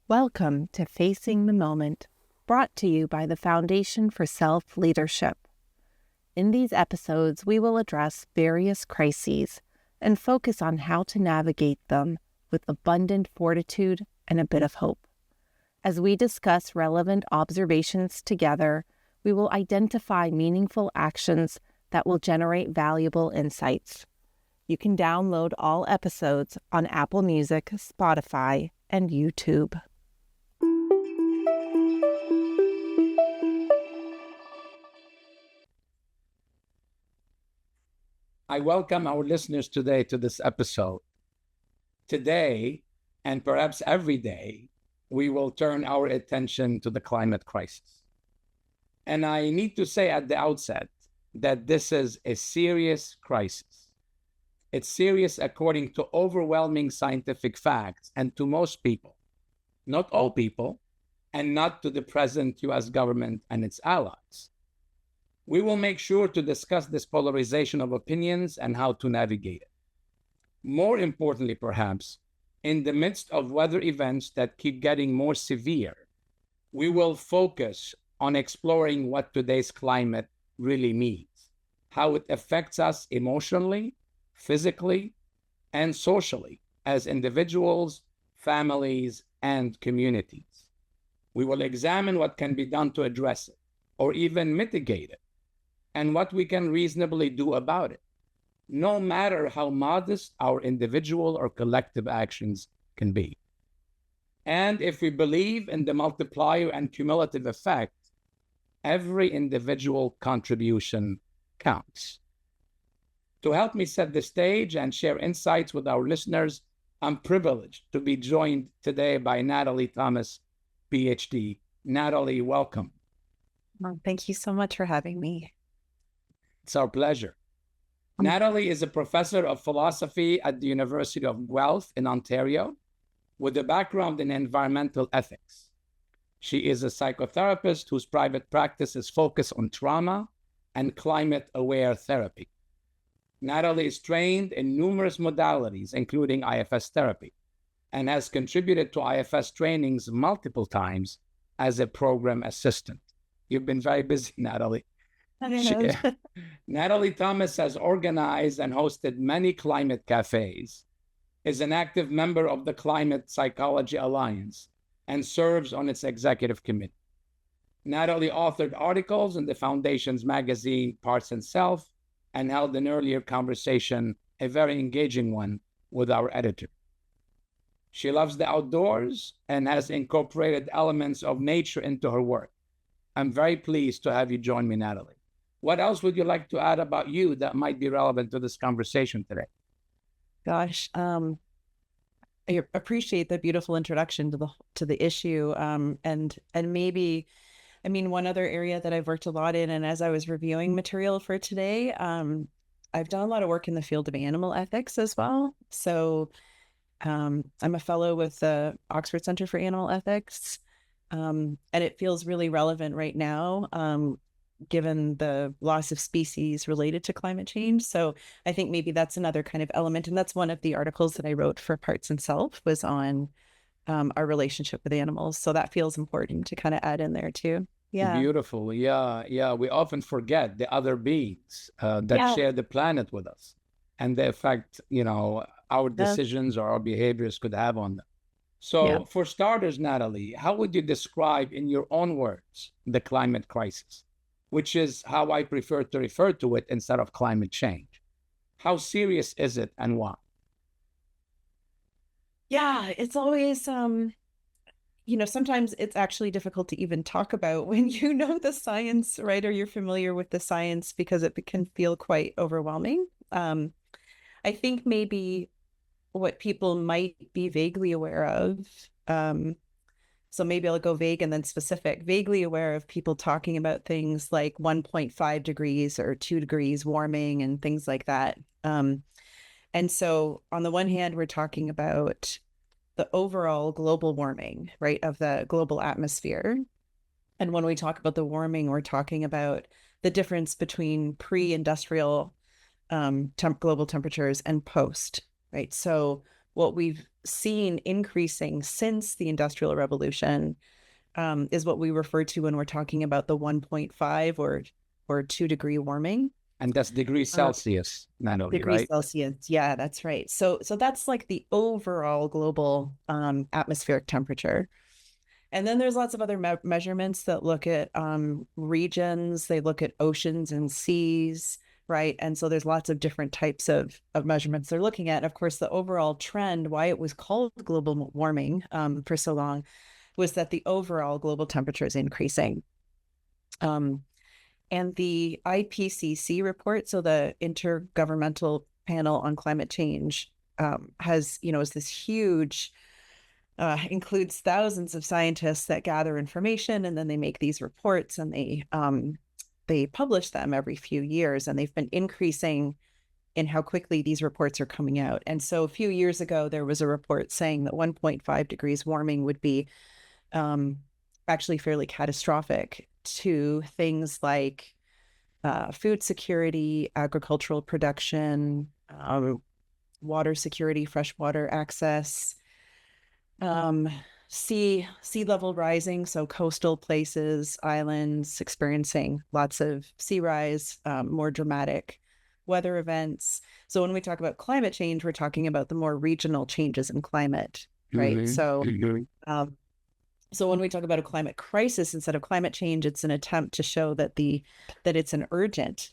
Welcome to Facing the Moment, brought to you by the Foundation for Self-Leadership. In these episodes, we will address various crises and focus on how to navigate them with abundant fortitude and a bit of hope. As we discuss relevant observations together, we will identify meaningful actions that will generate valuable insights. You can download all episodes on Apple Music, Spotify, and YouTube. I welcome our listeners today to this episode. Today, and perhaps every day, we will turn our attention to the climate crisis. And I need to say at the outset that this is a serious crisis. It's serious according to overwhelming scientific facts and to most people, not all people, and not to the present US government and its allies. We will make sure to discuss this polarization of opinions and how to navigate it. More importantly, perhaps, in the midst of weather events that keep getting more severe, we will focus on exploring what today's climate really means, how it affects us emotionally, physically, and socially as individuals, families, and communities. We will examine what can be done to address it or even mitigate it, and what we can reasonably do about it, no matter how modest our individual or collective actions can be. And if we believe in the multiplier and cumulative effect, every individual contribution counts. To help me set the stage and share insights with our listeners, I'm privileged to be joined today by Natalie Thomas, PhD. Natalie, welcome. Well, thank you so much for having me. It's our pleasure. Natalie is a professor of philosophy at the University of Guelph in Ontario with a background in environmental ethics. She is a psychotherapist whose private practice is focused on trauma and climate-aware therapy. Natalie is trained in numerous modalities, including IFS therapy, and has contributed to IFS trainings multiple times as a program assistant. You've been very busy, Natalie. Natalie Thomas has organized and hosted many climate cafés, is an active member of the Climate Psychology Alliance, and serves on its executive committee. Natalie authored articles in the Foundation's magazine, Parts and Self, and held an earlier conversation, a very engaging one, with our editor. She loves the outdoors and has incorporated elements of nature into her work. I'm very pleased to have you join me, Natalie. What else would you like to add about you that might be relevant to this conversation today? Gosh, I appreciate the beautiful introduction to the issue, and maybe, I mean, one other area that I've worked a lot in, and as I was reviewing material for today, I've done a lot of work in the field of animal ethics as well. So I'm a fellow with the Oxford Center for Animal Ethics, and it feels really relevant right now, given the loss of species related to climate change. So I think maybe that's another kind of element. And that's one of the articles that I wrote for Parts and Self was on our relationship with animals. So that feels important to kind of add in there too. Yeah. Beautiful. Yeah. We often forget the other beings that share the planet with us and the effect, our decisions or our behaviors could have on them. So for starters, Natalie, how would you describe in your own words the climate crisis, which is how I prefer to refer to it instead of climate change? How serious is it and why? Yeah, it's always, sometimes it's actually difficult to even talk about when you know the science, right? Or you're familiar with the science because it can feel quite overwhelming. I think maybe what people might be vaguely aware of, so maybe I'll go vague and then specific, vaguely aware of people talking about things like 1.5 degrees or 2 degrees warming and things like that. And so on the one hand, we're talking about the overall global warming, right, of the global atmosphere. And when we talk about the warming, we're talking about the difference between pre-industrial global temperatures and post, right? So what we've seen increasing since the Industrial Revolution is what we refer to when we're talking about the 1.5 or 2 degree warming. And that's degrees Celsius, Natalie, Degrees right? Celsius. Yeah, that's right. So that's like the overall global atmospheric temperature. And then there's lots of other measurements that look at regions. They look at oceans and seas, right? And so there's lots of different types of measurements they're looking at. Of course, the overall trend, why it was called global warming for so long, was that the overall global temperature is increasing. And the IPCC report, so the Intergovernmental Panel on Climate Change, has, is this huge, includes thousands of scientists that gather information, and then they make these reports, and they publish them every few years, and they've been increasing in how quickly these reports are coming out. And so a few years ago, there was a report saying that 1.5 degrees warming would be actually fairly catastrophic to things like food security, agricultural production, water security, freshwater access, sea level rising, so coastal places, islands experiencing lots of sea rise, more dramatic weather events. So when we talk about climate change, we're talking about the more regional changes in climate, right? Mm-hmm. So when we talk about a climate crisis instead of climate change, it's an attempt to show that it's an urgent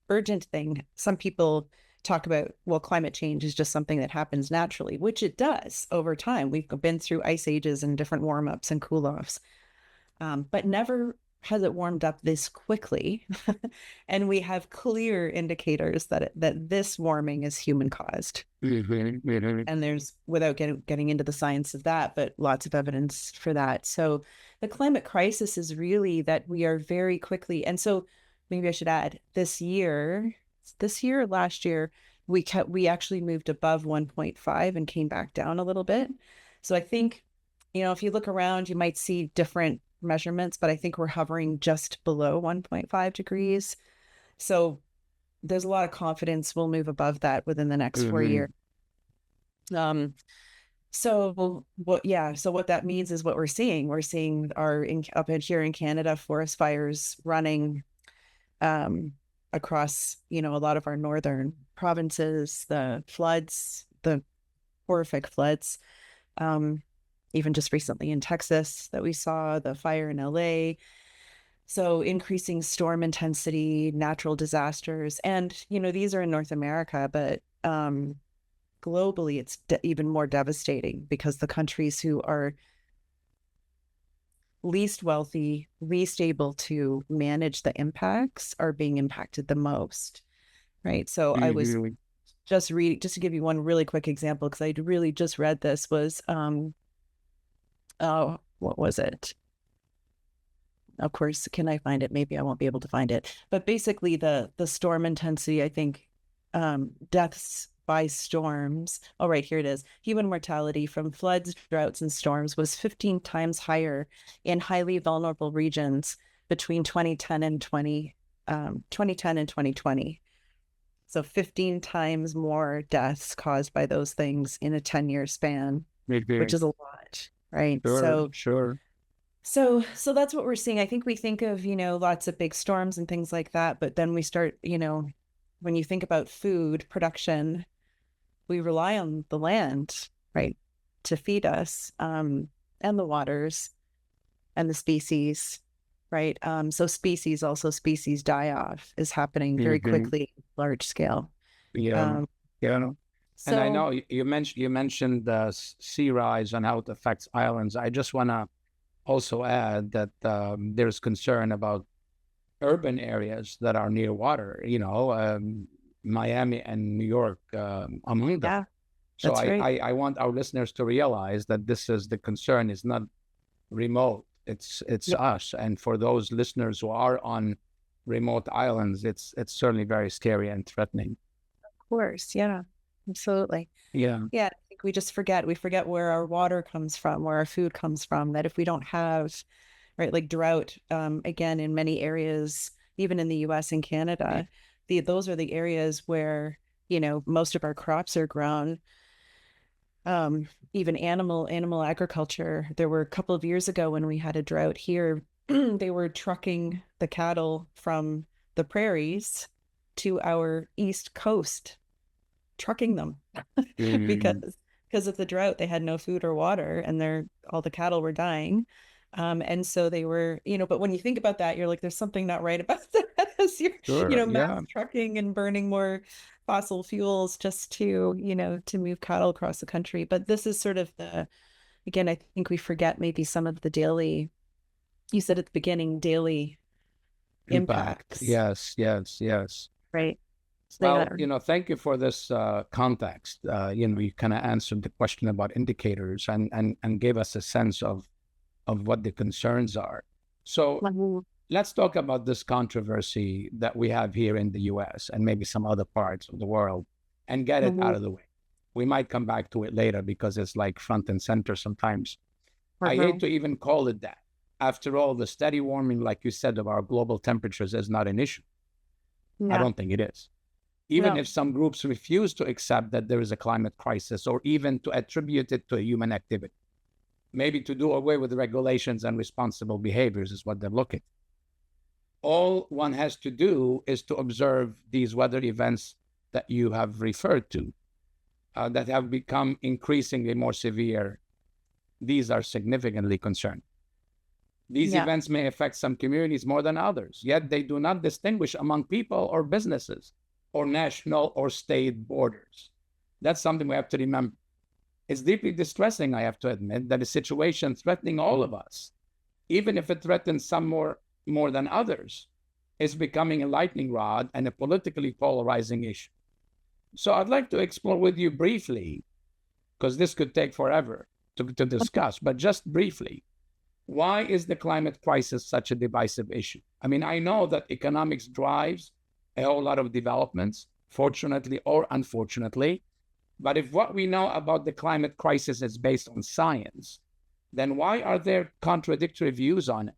thing. Some people talk about, well, climate change is just something that happens naturally, which it does over time. We've been through ice ages and different warm ups and cool offs, but never has it warmed up this quickly. And we have clear indicators that this warming is human caused. And there's, without getting into the science of that, but lots of evidence for that. So the climate crisis is really that we are very quickly, and so maybe I should add, this year or last year, we actually moved above 1.5 and came back down a little bit. So I think, if you look around, you might see different measurements, but I think we're hovering just below 1.5 degrees. So there's a lot of confidence we'll move above that within the next 4 years. So what that means is what we're seeing. We're seeing up here in Canada, forest fires running across, a lot of our northern provinces, the floods, the horrific floods, even just recently in Texas that we saw, the fire in LA. So increasing storm intensity, natural disasters, and, these are in North America, but globally, it's even more devastating because the countries who are least wealthy, least able to manage the impacts are being impacted the most, right? So I was just reading, just to give you one really quick example, because I really just read this, was what was it? Of course, can I find it? Maybe I won't be able to find it. But basically, the storm intensity, I think, deaths by storms. Oh, right, here it is. Human mortality from floods, droughts, and storms was 15 times higher in highly vulnerable regions between 2010 and 2020. So 15 times more deaths caused by those things in a 10-year span, which is a lot, right? Sure. So that's what we're seeing. I think we think of, lots of big storms and things like that, but then we start, when you think about food production, we rely on the land, right, to feed us, and the waters and the species, right? So species die-off is happening very quickly, large scale. And I know you mentioned the sea rise and how it affects islands. I just want to also add that there's concern about urban areas that are near water, Miami and New York among them. Yeah, so that's right. I want our listeners to realize that the concern is not remote. It's us. And for those listeners who are on remote islands, it's certainly very scary and threatening. Of course. Yeah, absolutely. Yeah. I think we just forget where our water comes from, where our food comes from, that if we don't have, right, like drought, again, in many areas, even in the US and Canada, those are the areas where, most of our crops are grown. even animal agriculture. There were a couple of years ago when we had a drought here, they were trucking the cattle from the prairies to our east coast, trucking them because Mm, because of the drought. They had no food or water, and all the cattle were dying. And so they were, but when you think about that, you're like, there's something not right about that, as you're, sure. mass Yeah. trucking and burning more fossil fuels just to move cattle across the country. But this is sort of again, I think we forget maybe some of the daily, you said at the beginning, daily Impact. impacts, Yes. Yes. Yes. right? So they Well, got, thank you for this context. You kind of answered the question about indicators and gave us a sense of what the concerns are. So let's talk about this controversy that we have here in the US and maybe some other parts of the world and get it out of the way. We might come back to it later because it's like front and center sometimes. I hate to even call it that. After all, the steady warming, like you said, of our global temperatures is not an issue. I yeah, don't think it is. Even no, if some groups refuse to accept that there is a climate crisis or even to attribute it to a human activity. Maybe to do away with regulations and responsible behaviors is what they're looking. All one has to do is to observe these weather events that you have referred to that have become increasingly more severe. These are significantly concerning. These yeah, events may affect some communities more than others, yet they do not distinguish among people or businesses or national or state borders. That's something we have to remember. It's deeply distressing, I have to admit, that a situation threatening all of us, even if it threatens some more than others, is becoming a lightning rod and a politically polarizing issue. So I'd like to explore with you briefly, because this could take forever to discuss, but just briefly, why is the climate crisis such a divisive issue? I mean, I know that economics drives a whole lot of developments, fortunately or unfortunately. But if what we know about the climate crisis is based on science, then why are there contradictory views on it?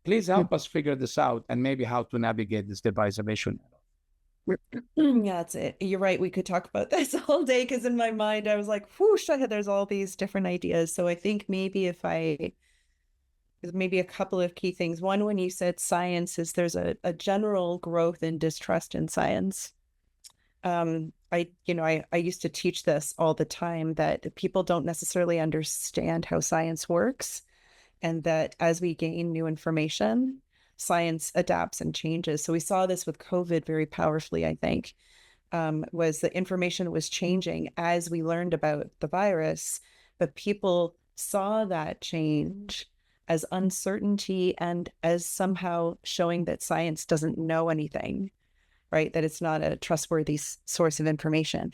Please help us figure this out and maybe how to navigate this divisive issue. yeah, that's it. You're right. We could talk about this all day because in my mind, I was like, whoosh, there's all these different ideas. So I think maybe a couple of key things. One, when you said science, is there's a general growth in distrust in science. I used to teach this all the time, that people don't necessarily understand how science works, and that as we gain new information, science adapts and changes. So we saw this with COVID very powerfully, I think, was the information was changing as we learned about the virus, but people saw that change as uncertainty and as somehow showing that science doesn't know anything, right? That it's not a trustworthy source of information.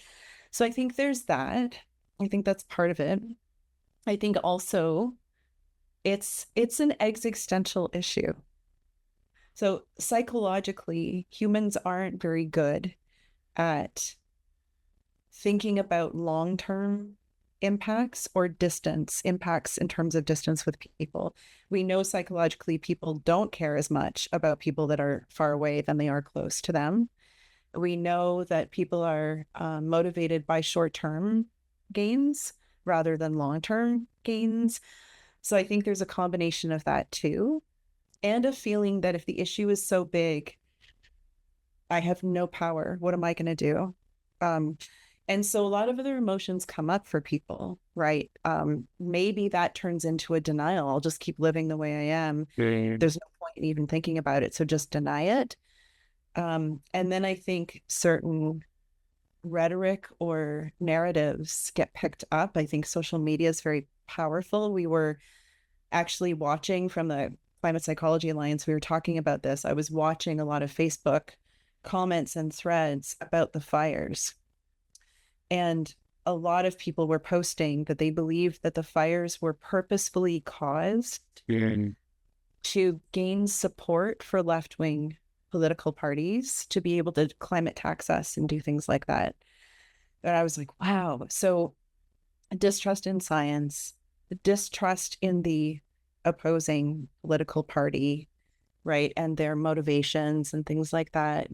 So I think there's that. I think that's part of it. I think also it's an existential issue. So psychologically, humans aren't very good at thinking about long-term impacts or distance impacts in terms of distance with people. We know psychologically people don't care as much about people that are far away than they are close to them. We know that people are motivated by short-term gains rather than long-term gains. So I think there's a combination of that too, and a feeling that if the issue is so big, I have no power. What am I going to do? Um, and so a lot of other emotions come up for people, right? Maybe that turns into a denial. I'll just keep living the way I am. There's no point in even thinking about it. So just deny it. And then I think certain rhetoric or narratives get picked up. I think social media is very powerful. We were actually watching from the Climate Psychology Alliance, we were talking about this. I was watching a lot of Facebook comments and threads about the fires. And a lot of people were posting that they believed that the fires were purposefully caused to gain support for left-wing political parties to be able to climate tax us and do things like that. And I was like, wow. So distrust in science, distrust in the opposing political party, right? And their motivations and things like that.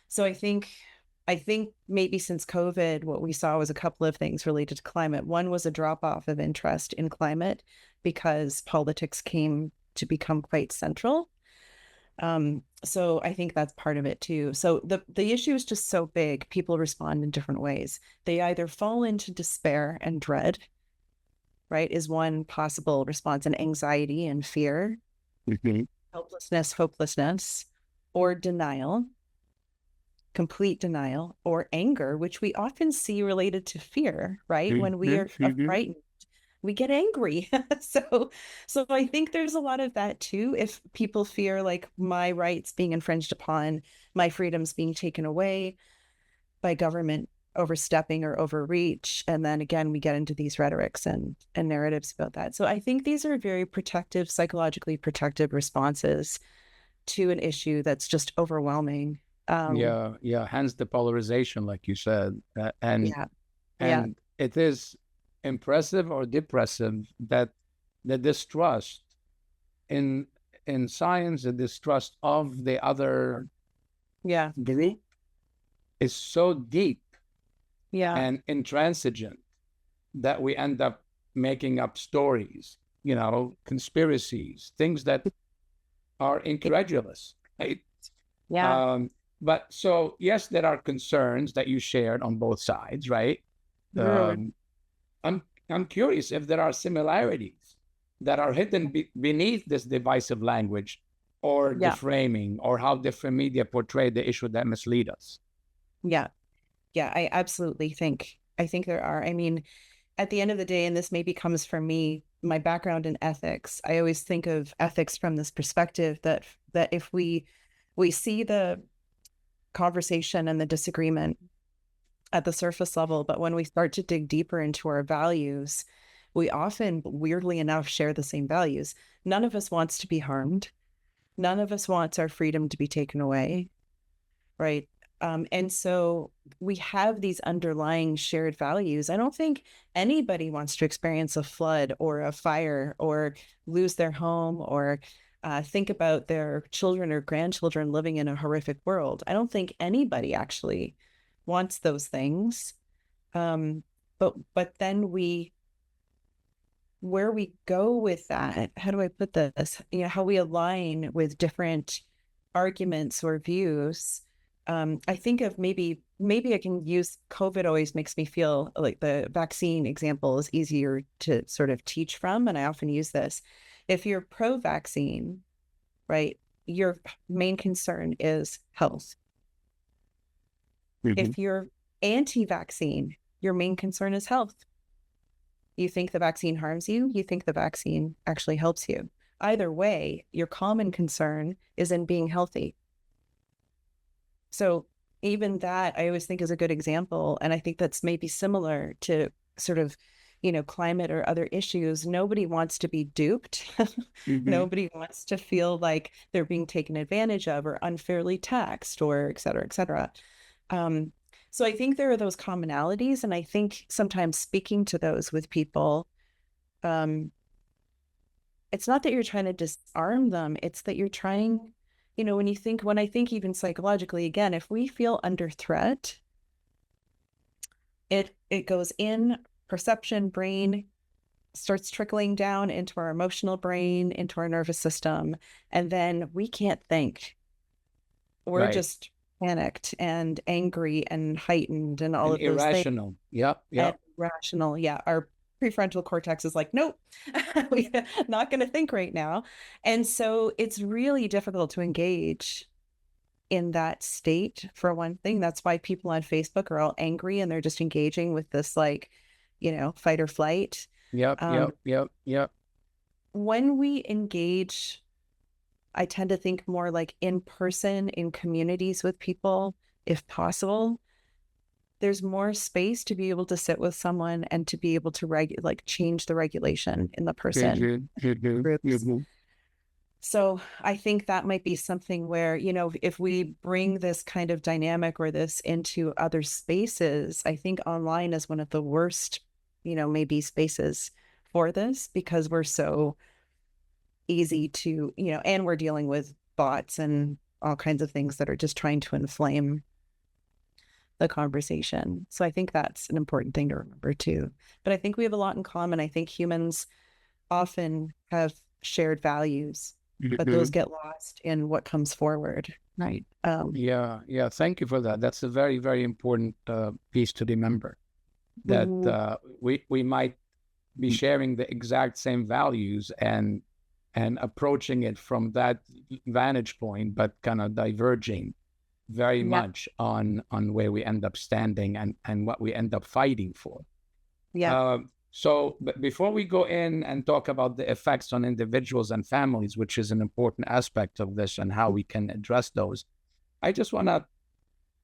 So I think I think maybe since COVID, what we saw was a couple of things related to climate. One was a drop off of interest in climate because politics came to become quite central. So I think that's part of it too. So the issue is just so big. People respond in different ways. They either fall into despair and dread, right, is one possible response, and anxiety and fear, helplessness, hopelessness, or denial, complete denial, or anger, which we often see related to fear, right? When we are frightened, we get angry. So I think there's a lot of that too. If people fear like my rights being infringed upon, my freedoms being taken away by government overstepping or overreach, and then again we get into these rhetorics and narratives about that. So I think these are very protective, psychologically protective responses to an issue that's just overwhelming. Yeah. Hence the polarization, like you said, Yeah, yeah, and it is impressive or depressive that the distrust in science, the distrust of the other yeah, group is so deep yeah. and intransigent that we end up making up stories, conspiracies, things that are incredulous, right? Yeah. But so, yes, there are concerns that you shared on both sides, right? Mm. Um, I'm curious if there are similarities that are hidden beneath this divisive language or the Yeah. framing or how different media portray the issue that mislead us. Yeah. Yeah. I think there are. I mean, at the end of the day, and this maybe comes from me, my background in ethics, I always think of ethics from this perspective that if we see the conversation and the disagreement at the surface level, but when we start to dig deeper into our values, we often, weirdly enough, share the same values. None of us wants to be harmed. None of us wants our freedom to be taken away, right? And so we have these underlying shared values. I don't think anybody wants to experience a flood or a fire or lose their home or think about their children or grandchildren living in a horrific world. I don't think anybody actually wants those things. But then where we go with that, how do I put this? How we align with different arguments or views. I think of maybe I can use COVID always makes me feel like the vaccine example is easier to sort of teach from. And I often use this. If you're pro-vaccine, right, your main concern is health. If you're anti-vaccine, your main concern is health. You think the vaccine harms you, you think the vaccine actually helps you. Either way, your common concern is in being healthy. So even that, I always think is a good example. And I think that's maybe similar to sort of, climate or other issues. Nobody wants to be duped. Nobody wants to feel like they're being taken advantage of or unfairly taxed or et cetera, et cetera. So I think there are those commonalities, and I think sometimes speaking to those with people, it's not that you're trying to disarm them, it's that you're trying, when I think even psychologically, again, if we feel under threat, it goes in perception, brain, starts trickling down into our emotional brain, into our nervous system, and then we can't think. We're Right. just panicked and angry and heightened and all And of those things. irrational. Yep. And Yep. rational. Yeah. Our prefrontal cortex is like, nope, we're not going to think right now. And so it's really difficult to engage in that state, for one thing. That's why people on Facebook are all angry and they're just engaging with this, like, fight or flight. Yep. Yep. Yep. Yep. When we engage, I tend to think more like in person, in communities with people, if possible. There's more space to be able to sit with someone and to be able to change the regulation in the person groups. So I think that might be something where, if we bring this kind of dynamic or this into other spaces, I think online is one of the worst, maybe spaces for this, because we're so easy to, and we're dealing with bots and all kinds of things that are just trying to inflame the conversation. So I think that's an important thing to remember too. But I think we have a lot in common. I think humans often have shared values, but those Mhm. get lost in what comes forward. Right. Yeah, yeah. Thank you for that. That's a very, very important piece to remember. That Mhm. we might be sharing the exact same values and approaching it from that vantage point, but kind of diverging very Yeah. much on where we end up standing and what we end up fighting for. Yeah. So, but before we go in and talk about the effects on individuals and families, which is an important aspect of this and how we can address those, I just want to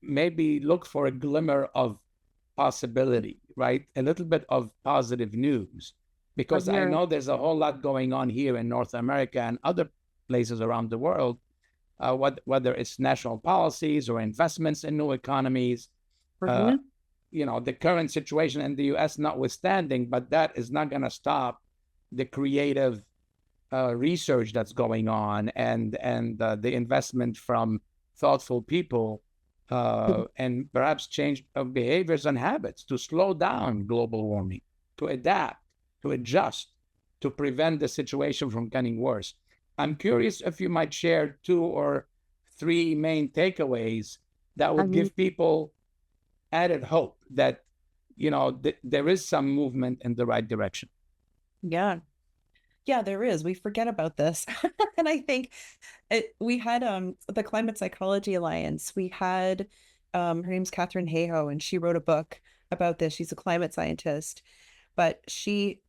maybe look for a glimmer of possibility, right? A little bit of positive news, I'm because I here. know there's a whole lot going on here in North America and other places around the world, whether it's national policies or investments in new economies. Uh, Mhm. the current situation in the U.S. notwithstanding, but that is not going to stop the creative research that's going on and the investment from thoughtful people and perhaps change of behaviors and habits to slow down global warming, to adapt, to adjust, to prevent the situation from getting worse. I'm curious if you might share 2 or 3 main takeaways that would I'm give people added hope that there is some movement in the right direction. yeah. Yeah, there is. We forget about this. And I think we had the Climate Psychology Alliance. We had her name's Catherine Hayhoe, and she wrote a book about this. She's a climate scientist, but she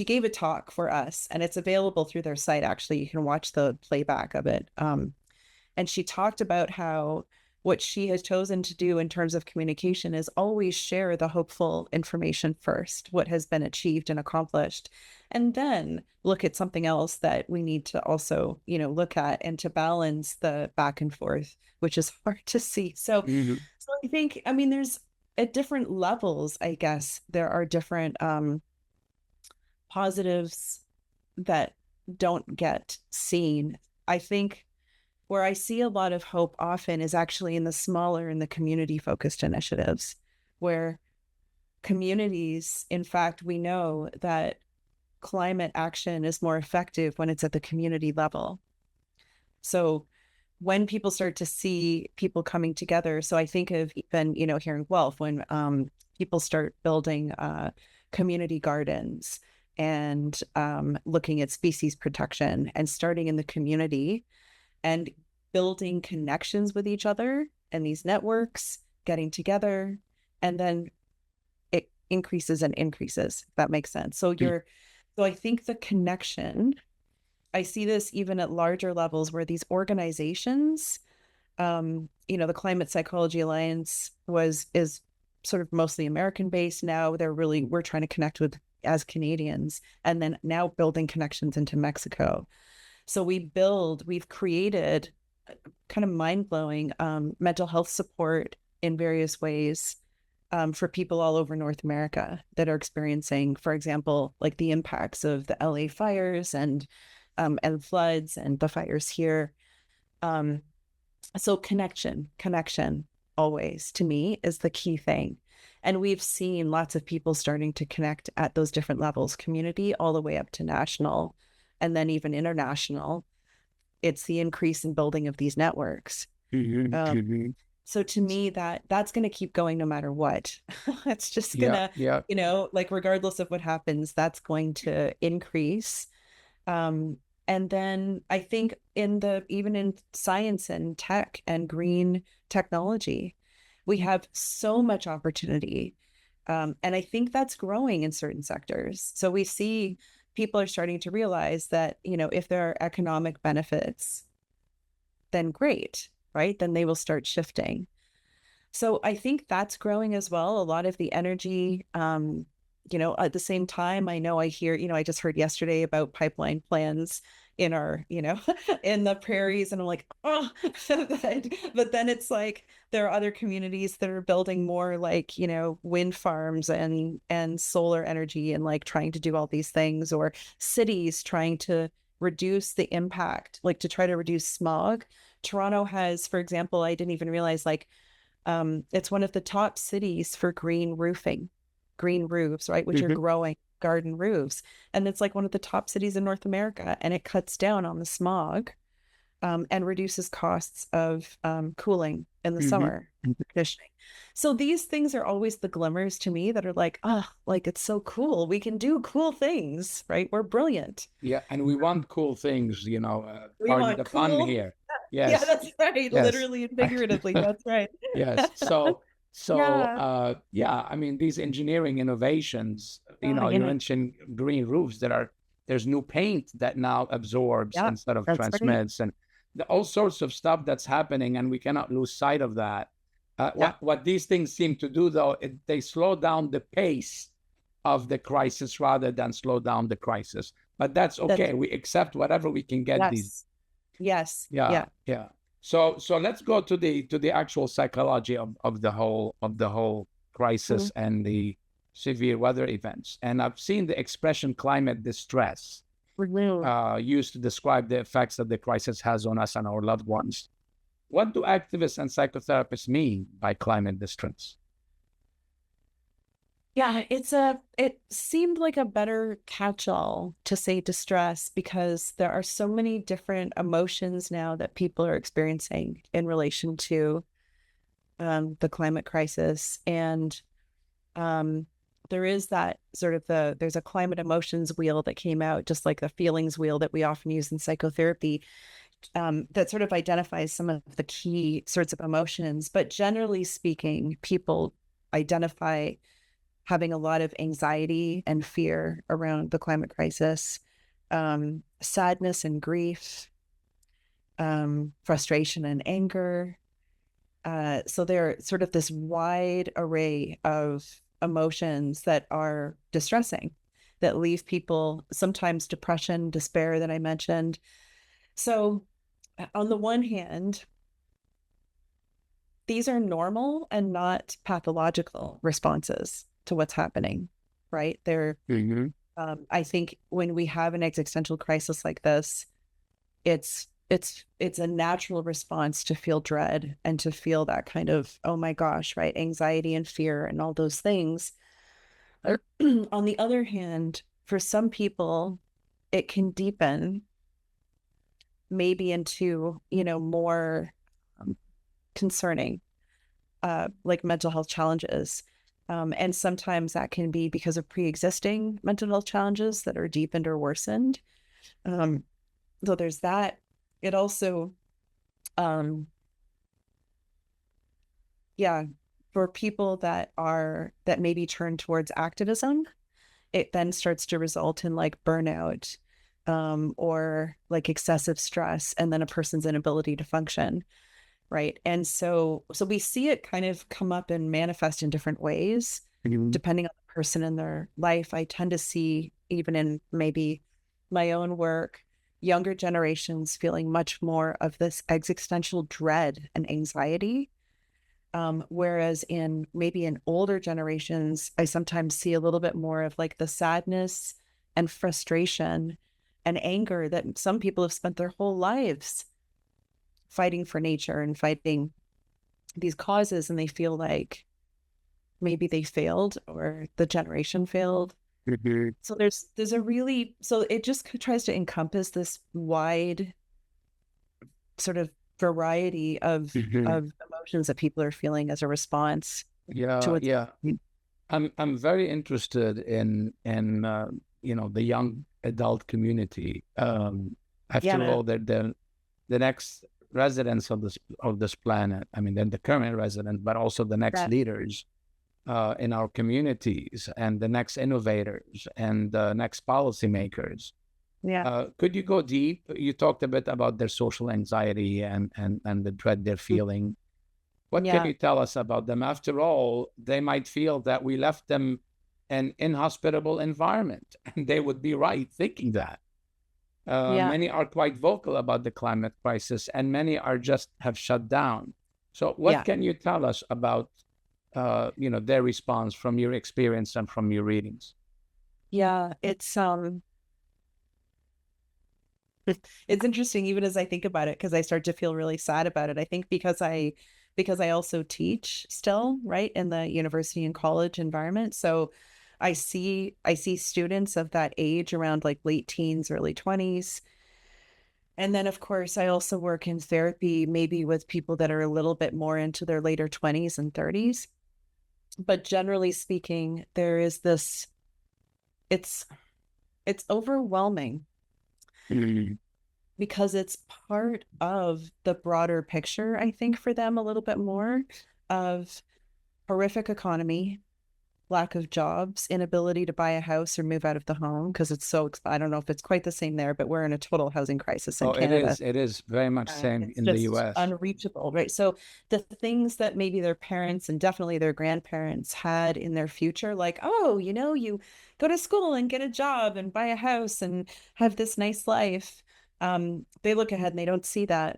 gave a talk for us, and it's available through their site. Actually, you can watch the playback of it. And she talked about how what she has chosen to do in terms of communication is always share the hopeful information first, what has been achieved and accomplished, and then look at something else that we need to also, look at and to balance the back and forth, which is hard to see. Mm-hmm. So I think, I mean, there's at different levels, I guess, there are different positives that don't get seen. I think where I see a lot of hope often is actually in the smaller and the community focused initiatives, where communities, in fact, we know that climate action is more effective when it's at the community level. So when people start to see people coming together, so I think of even, here in Guelph, when people start building community gardens and looking at species protection and starting in the community and building connections with each other and these networks getting together, and then it increases and increases, if that makes sense. So I think the connection, I see this even at larger levels where these organizations, the Climate Psychology Alliance is sort of mostly American based. Now we're trying to connect with as Canadians, and then now building connections into Mexico. So we've created kind of mind-blowing mental health support in various ways for people all over North America that are experiencing, for example, like the impacts of the LA fires and floods and the fires here. Um, so connection always to me is the key thing. And we've seen lots of people starting to connect at those different levels, community all the way up to national and then even international. It's the increase in building of these networks. Mm-hmm. Um, Mm-hmm. so to me, that's going to keep going no matter what. It's just Yeah, gonna, yeah. like regardless of what happens, that's going to increase. Um, and then I think even in science and tech and green technology, we have so much opportunity. And I think that's growing in certain sectors. So we see people are starting to realize that, if there are economic benefits, then great, right? Then they will start shifting. So I think that's growing as well. A lot of the energy, at the same time, I know I hear, I just heard yesterday about pipeline plans in our, in the prairies. And I'm like, oh, but then it's like there are other communities that are building more like, wind farms and solar energy and like trying to do all these things, or cities trying to reduce the impact, like to try to reduce smog. Toronto has, for example, I didn't even realize like It's one of the top cities for green roofs, right? Which are Mhm. growing garden roofs. And it's like one of the top cities in North America. And it cuts down on the smog, and reduces costs of cooling in the Mhm. summer and conditioning. So these things are always the glimmers to me that are like, oh, like it's so cool. We can do cool things, right? We're brilliant. Yeah, and we want cool things, We pardon want the pun cool. here. Yeah, Yes, that's right. yes. Literally and figuratively. That's right. Yes. So Yeah. yeah, I mean these engineering innovations, Oh, you yeah. mentioned green roofs. There's new paint that now absorbs Yeah, instead of that's right. transmits, and all sorts of stuff that's happening, and we cannot lose sight of that. Yeah. What these things seem to do, though, they slow down the pace of the crisis rather than slow down the crisis. But that's That's okay. We accept whatever we can get these. yes. Yes. Yeah, Yeah. yeah. So let's go to the actual psychology of the whole crisis Mhm. and the severe weather events. And I've seen the expression climate distress Mhm. used to describe the effects that the crisis has on us and our loved ones. What do activists and psychotherapists mean by climate distress? Yeah, it seemed like a better catch-all to say distress because there are so many different emotions now that people are experiencing in relation to the climate crisis. And um, there is that sort of there's a climate emotions wheel that came out, just like the feelings wheel that we often use in psychotherapy, that sort of identifies some of the key sorts of emotions. But generally speaking, people identify having a lot of anxiety and fear around the climate crisis, sadness and grief, frustration and anger. So they're sort of this wide array of emotions that are distressing, that leave people sometimes depression, despair that I mentioned. So, on the one hand, these are normal and not pathological responses to what's happening, right? Mm-hmm. I think when we have an existential crisis like this, it's a natural response to feel dread and to feel that kind of, oh my gosh, right, anxiety and fear and all those things. On the other hand, for some people, it can deepen maybe into, more um, concerning, like mental health challenges. And sometimes that can be because of pre-existing mental health challenges that are deepened or worsened. Um, so there's that. It also, um, yeah, for people that maybe turn towards activism, it then starts to result in like burnout, or like excessive stress, and then a person's inability to function, right? And so we see it kind of come up and manifest in different ways depending on the person in their life. I tend to see, even in maybe my own work, younger generations feeling much more of this existential dread and anxiety. Whereas in older generations, I sometimes see a little bit more of like the sadness and frustration and anger that some people have spent their whole lives fighting for nature and fighting these causes, and they feel like maybe they failed or the generation failed. Mm-hmm. So there's a really, so it just tries to encompass this wide sort of variety Mm-hmm. of emotions that people are feeling as a response to Yeah, what's yeah. happening. I'm very interested in the young adult community. Yeah, After man. all, they're the next residents of this planet. I mean, they're the current residents, but also the next That, leaders in our communities, and the next innovators, and the next policymakers. yeah, Could you go deep? You talked a bit about their social anxiety and the dread they're mm, feeling. What can yeah, you tell us about them? After all, they might feel that we left them an inhospitable environment, and they would be right thinking that. yeah, Many are quite vocal about the climate crisis, and many are just have shut down. So, what yeah, can you tell us about their response from your experience and from your readings? yeah. It's interesting even as I think about it, because I start to feel really sad about it. I think because I also teach still, right, in the university and college environment. So I see students of that age around like late teens, early 20s. And then, of course, I also work in therapy, maybe with people that are a little bit more into their later 20s and 30s. But generally speaking, there is this, it's it's overwhelming Mhm. because it's part of the broader picture, I think, for them a little bit more of horrific economy, lack of jobs, inability to buy a house or move out of the home because it's so, I don't know if it's quite the same there, but we're in a total housing crisis in Oh, it Canada. is. It is very much same It's in the just US. unreachable, right? So the things that maybe their parents and definitely their grandparents had in their future, like, oh, you go to school and get a job and buy a house and have this nice life. They look ahead and they don't see that.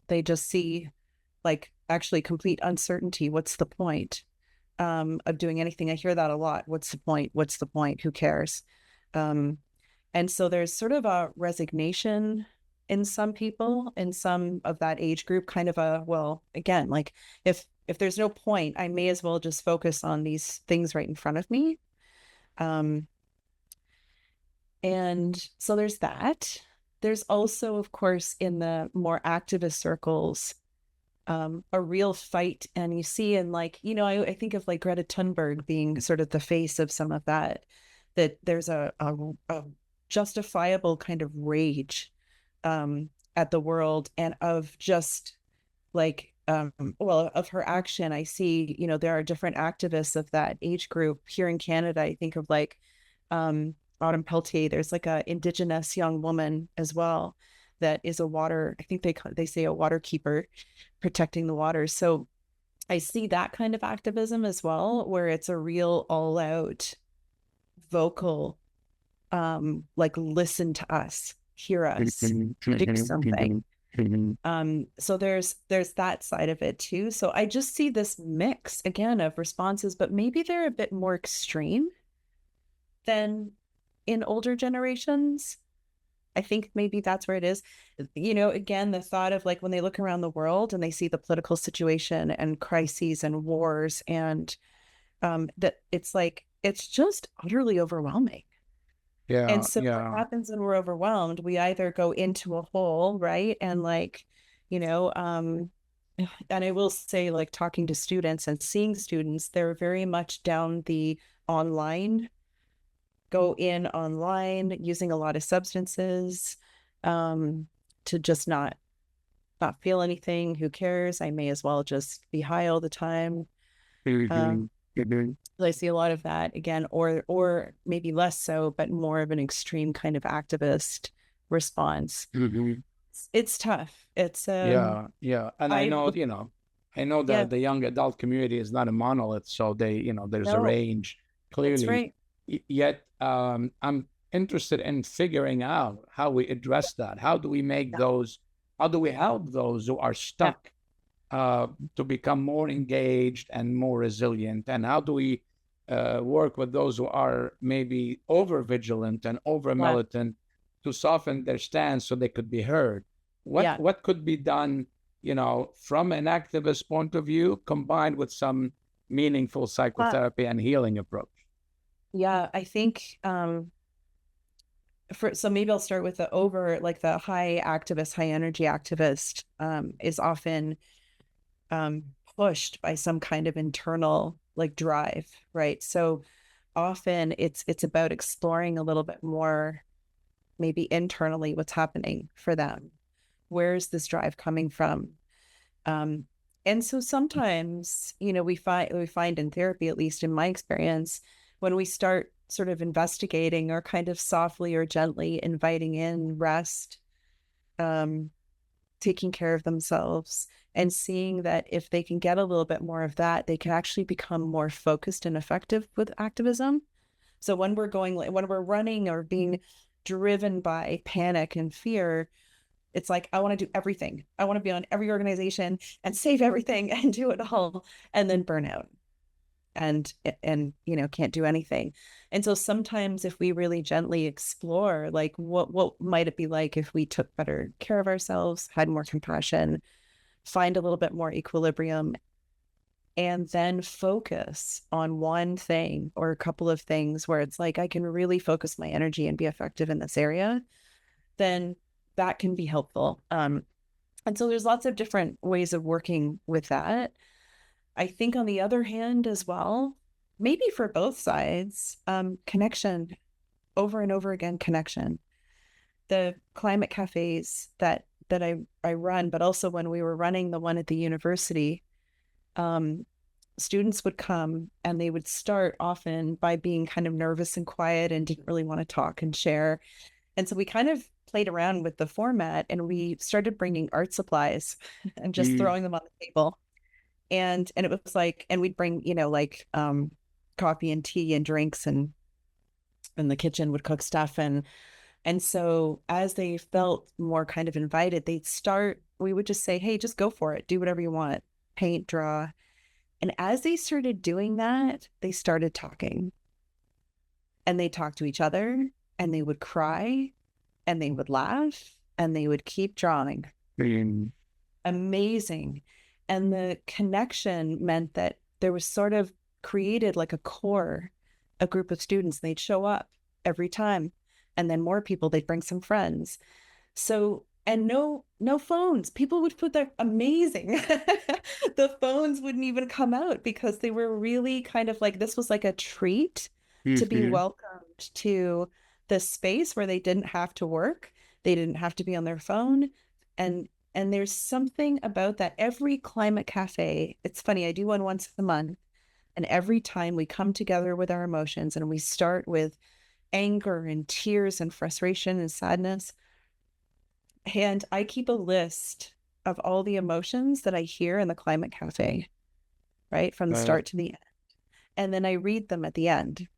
They just see like actually complete uncertainty. What's the point of doing anything? I hear that a lot. What's the point? What's the point? Who cares? Um, and so there's sort of a resignation in some people, in some of that age group, kind of a, well, again, like if there's no point, I may as well just focus on these things right in front of me. Um, and so there's that. There's also, of course, in the more activist circles, a real fight. And you see, and like, I think of like Greta Thunberg being sort of the face of some of that, that there's a justifiable kind of rage at the world and of just like, well, of her action. I see, there are different activists of that age group here in Canada. I think of like Autumn Peltier. There's like a Indigenous young woman as well that is a water, I think they say a water keeper protecting the waters. So I see that kind of activism as well, where it's a real all out vocal, like listen to us, hear us, do something. So there's that side of it too. So I just see this mix again of responses, but maybe they're a bit more extreme than in older generations. I think maybe that's where it is. Again, the thought of like when they look around the world and they see the political situation and crises and wars and that it's like it's just utterly overwhelming. And Yeah, so what yeah. happens when we're overwhelmed, we either go into a hole, right? And like, you know, and I will say, like talking to students and seeing students, they're very much down the online, go in online, using a lot of substances, to just not feel anything. Who cares? I may as well just be high all the time. Um, I see a lot of that again, or maybe less so, but more of an extreme kind of activist response. It's tough. It's Yeah, yeah. And I I know, I know yeah, that the young adult community is not a monolith, so there's a no, range that's clearly. right. Yet, I'm interested in figuring out how we address that. Yeah, How do we help those who are yeah. stuck to become more engaged and more resilient? And how do we work with those who are maybe over vigilant and over Yeah. militant to soften their stance so they could be heard? Yeah. What could be done, from an activist point of view, combined with some meaningful Uh, psychotherapy and healing approach? yeah, I think so maybe I'll start with the over like the high activist, high energy activist is often um pushed by some kind of internal like drive, right? So often it's about exploring a little bit more maybe internally what's happening for them. Where's this drive coming from? Um, and so sometimes, we find in therapy, at least in my experience, when we start sort of investigating or kind of softly or gently inviting in rest, um, taking care of themselves, and seeing that if they can get a little bit more of that, they can actually become more focused and effective with activism. So when we're running or being driven by panic and fear, it's like, I want to do everything. I want to be on every organization and save everything and do it all and then burn out and can't do anything. And so sometimes if we really gently explore, like what might it be like if we took better care of ourselves, had more compassion find a little bit more equilibrium, and then focus on one thing or a couple of things where it's like I can really focus my energy and be effective in this area, then that can be helpful. And so there's lots of different ways of working with that. I think on the other hand as well, maybe for both sides, connection, over and over again, connection. The climate cafes that I run, but also when we were running the one at the university, students would come and they would start often by being kind of nervous and quiet and didn't really want to talk and share. And so we kind of played around with the format and we started bringing art supplies and just throwing them on the table. And it was like, and we'd bring, like coffee and tea and drinks, and the kitchen would cook stuff. And so as they felt more kind of invited, we would just say, hey, just go for it. Do whatever you want. Paint, draw. And as they started doing that, they started talking. And they talked to each other, and they would cry, and they would laugh, and they would keep drawing. Amazing. And the connection meant that there was sort of created like a group of students. They'd show up every time. And then more people, they'd bring some friends. So, and no phones. People would put their amazing. The phones wouldn't even come out because they were really kind of like, this was like a treat to be welcomed to this space where they didn't have to work. They didn't have to be on their phone. And there's something about that. Every climate cafe, it's funny, I do one once a month. And every time we come together with our emotions and we start with anger and tears and frustration and sadness. And I keep a list of all the emotions that I hear in the climate cafe, right? From the start to the end. And then I read them at the end.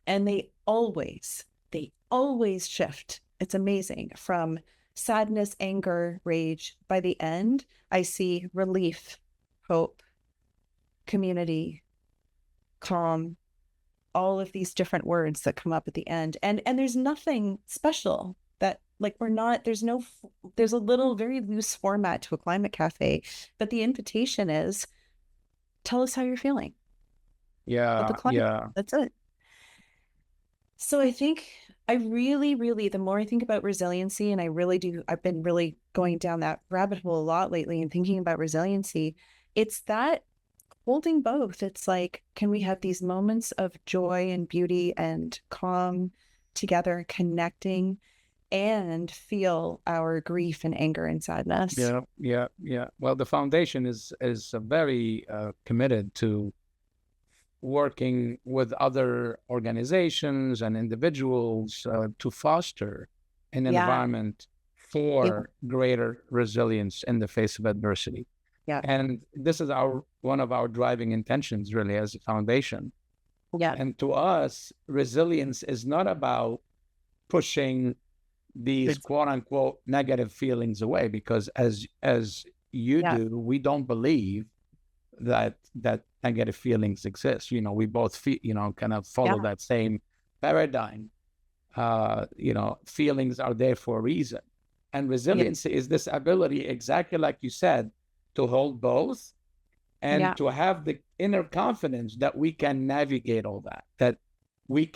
And they always shift. It's amazing. From sadness, anger, rage. By the end, I see relief, hope, community, calm, all of these different words that come up at the end. And there's nothing special that like there's a little very loose format to a climate cafe, but the invitation is tell us how you're feeling. Yeah. That's it. So I think I really, really, the more I think about resiliency, and I've been really going down that rabbit hole a lot lately and thinking about resiliency, it's that holding both. It's like, can we have these moments of joy and beauty and calm together, connecting, and feel our grief and anger and sadness? Yeah. Well, the foundation is very committed to working with other organizations and individuals to foster an environment for greater resilience in the face of adversity. Yeah. And this is one of our driving intentions, really, as a foundation. Yeah. And to us, resilience is not about pushing these quote unquote negative feelings away, because as you do, we don't believe that negative feelings exist. We both kind of follow that same paradigm. Feelings are there for a reason. And resiliency is this ability, exactly like you said, to hold both and to have the inner confidence that we can navigate all that we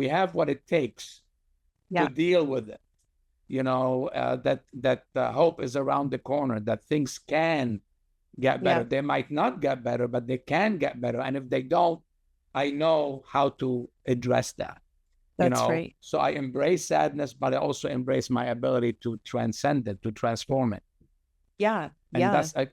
have what it takes to deal with it. That hope is around the corner, that things can get better. They might not get better, but they can get better. And if they don't, I know how to address that. That's right. So I embrace sadness, but I also embrace my ability to transcend it, to transform it. Yeah. And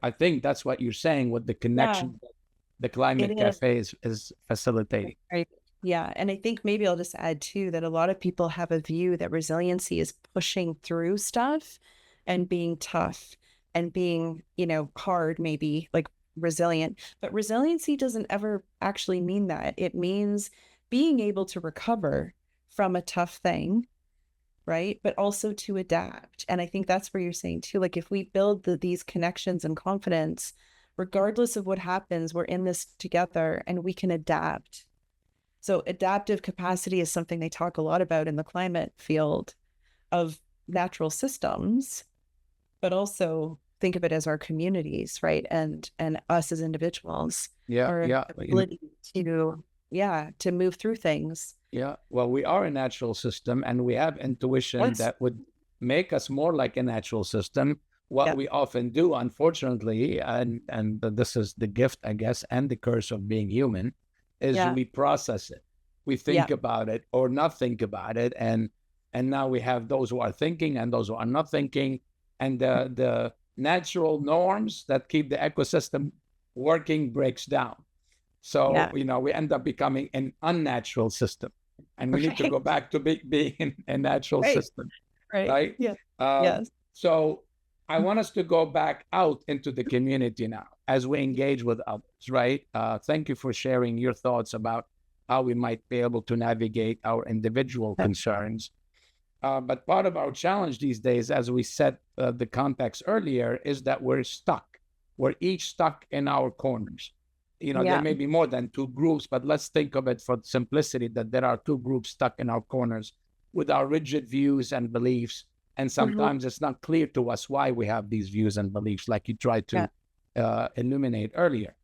I think that's what you're saying with the connection that the climate cafe is facilitating. Right. Yeah. And I think maybe I'll just add too, that a lot of people have a view that resiliency is pushing through stuff and being tough and being, hard, maybe like resilient. But resiliency doesn't ever actually mean that. It means being able to recover from a tough thing, right? But also to adapt. And I think that's where you're saying too, like if we build these connections and confidence, regardless of what happens, we're in this together and we can adapt. So adaptive capacity is something they talk a lot about in the climate field of natural systems, but also think of it as our communities, right? And us as individuals, Yeah, our yeah. ability to move through things. Yeah, well, we are a natural system, and we have intuition Yes. that would make us more like a natural system. What Yeah. we often do, unfortunately, and this is the gift, I guess, and the curse of being human, is Yeah. we process it, we Yeah. think about it or not think about it, and now we have those who are thinking and those who are not thinking, and the natural norms that keep the ecosystem working breaks down. So, Yeah. we end up becoming an unnatural system. And we need to Right. go back to being a natural Right. system, Right. right? Yeah. Um, Yes. so I want us to go back out into the community now as we engage with others, right? Thank you for sharing your thoughts about how we might be able to navigate our individual concerns. But part of our challenge these days, as we set the context earlier, is that we're stuck. We're each stuck in our corners. There Yeah. may be more than two groups, but let's think of it for simplicity that there are two groups stuck in our corners with our rigid views and beliefs. And Mhm. sometimes it's not clear to us why we have these views and beliefs, like you tried Yeah. to illuminate earlier.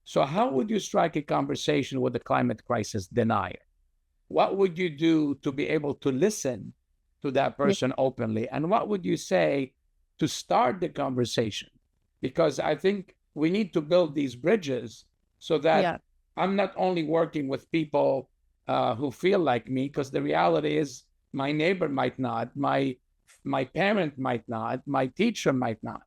So, how would you strike a conversation with a climate crisis denier? What would you do to be able to listen to that Yeah. person openly? And what would you say to start the conversation? Because I think we need to build these bridges so that Yeah. I'm not only working with people who feel like me, because the reality is my neighbor might not, my parent might not, my teacher might not.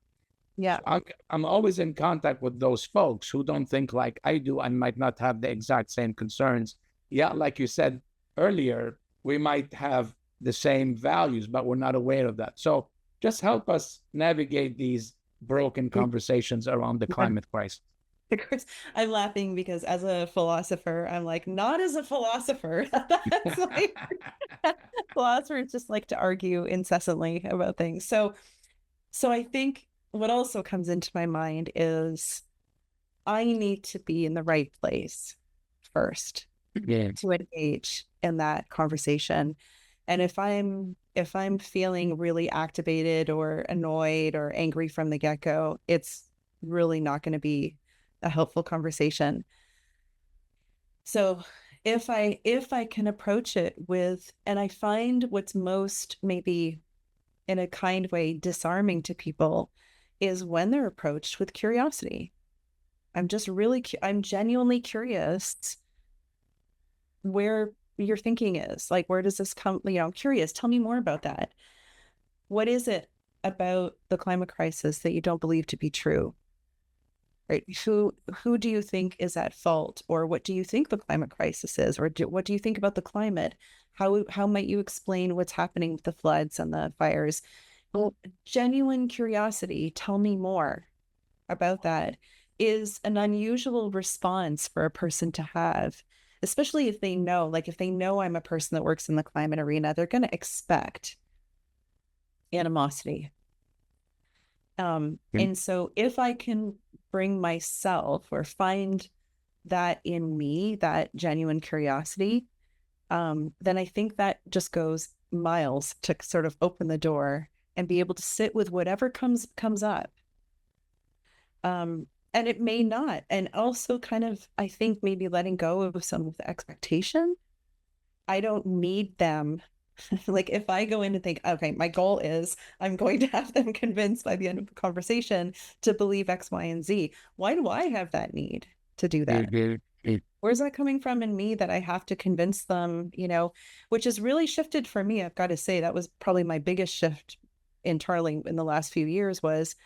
Yeah. So I'm always in contact with those folks who don't think like I do and might not have the exact same concerns. Yeah, like you said earlier, we might have the same values, but we're not aware of that. So just help us navigate these broken conversations around the Yeah. climate crisis. Of course, I'm laughing because as a philosopher, I'm like, not as a philosopher. That's like philosophers just like to argue incessantly about things. So I think what also comes into my mind is I need to be in the right place first Yeah. to engage in that conversation. And if I'm feeling really activated or annoyed or angry from the get-go, it's really not going to be a helpful conversation. So if I can approach it with, and I find what's most maybe in a kind way disarming to people is when they're approached with curiosity. I'm genuinely curious where your thinking is. Like, where does this come? I'm curious. Tell me more about that. What is it about the climate crisis that you don't believe to be true? Right? Who do you think is at fault, or what do you think the climate crisis is, or what do you think about the climate? How might you explain what's happening with the floods and the fires? Well, genuine curiosity. Tell me more about that is an unusual response for a person to have, especially if they know, like if they know I'm a person that works in the climate arena, they're going to expect animosity. And so if I can bring myself or find that in me, that genuine curiosity, then I think that just goes miles to sort of open the door and be able to sit with whatever comes up. And it may not. And also kind of, I think maybe letting go of some of the expectation. I don't need them. Like if I go in and think, okay, my goal is I'm going to have them convinced by the end of the conversation to believe X, Y, and Z. Why do I have that need to do that? Where's that coming from in me that I have to convince them, which has really shifted for me. I've got to say that was probably my biggest shift internally in the last few years was